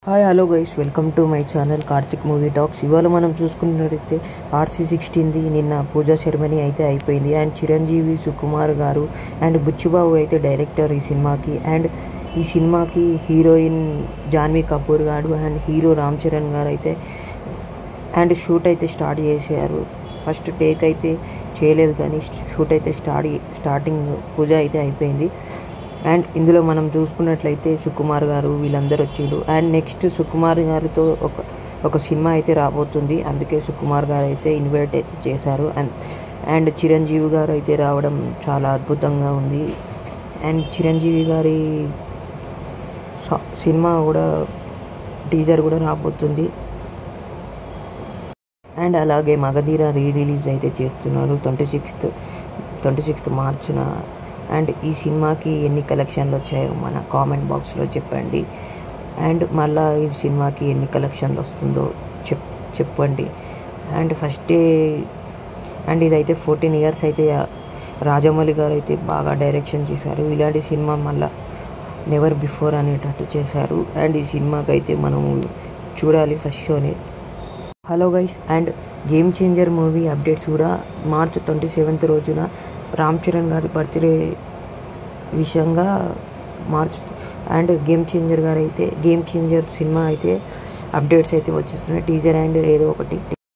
Hi hello guys, welcome to my channel Karthik movie talks. ఇవాళ మనం చూసుకున్నట్లయితే RC16ది నిన్న పూజా సెరమనీ అయితే అయిపోయింది. అండ్ చిరంజీవి, సుకుమార్ గారు అండ్ బుచ్చిబాబు అయితే డైరెక్టర్ ఈ సినిమాకి. అండ్ ఈ సినిమాకి హీరోయిన్ జాన్వీ కపూర్ గారు అండ్ హీరో రామ్ చరణ్ గారు అయితే అండ్ షూట్ అయితే స్టార్ట్ చేశారు. ఫస్ట్ టేక్ అయితే చేయలేదు కానీ షూట్ అయితే స్టార్టింగ్ పూజ అయితే అయిపోయింది. అండ్ ఇందులో మనం చూసుకున్నట్లయితే సుకుమార్ గారు వీళ్ళందరూ వచ్చారు. అండ్ నెక్స్ట్ సుకుమార్ గారితో ఒక సినిమా అయితే రాబోతుంది, అందుకే సుకుమార్ గారు అయితే ఇన్వైట్ అయితే చేశారు. అండ్ చిరంజీవి గారు అయితే రావడం చాలా అద్భుతంగా ఉంది. అండ్ చిరంజీవి గారి సినిమా కూడా టీజర్ కూడా రాబోతుంది. అండ్ అలాగే మగధీర రిలీజ్ అయితే చేస్తున్నారు 26th మార్చున. అండ్ ఈ సినిమాకి ఎన్ని కలెక్షన్లు వచ్చాయో మన కామెంట్ బాక్స్లో చెప్పండి. అండ్ మళ్ళీ ఈ సినిమాకి ఎన్ని కలెక్షన్లు వస్తుందో చెప్పండి. అండ్ ఫస్ట్ డే అండ్ ఇదైతే 14 years అయితే రాజమౌళి గారు అయితే బాగా డైరెక్షన్ చేశారు. ఇలాంటి సినిమా మళ్ళీ నెవర్ బిఫోర్ అనేటట్టు చేశారు. అండ్ ఈ సినిమాకి అయితే మనము చూడాలి ఫస్ట్ షోనే. Hello guys, and game changer movie updates కూడా March 27th రోజున రామ్ చరణ్ గారి బర్త్డే విషయంగా అండ్ గేమ్ చేంజర్ సినిమా అయితే అప్డేట్స్ అయితే వచ్చేస్తున్నాయి, టీజర్ అండ్ ఏదో ఒకటి.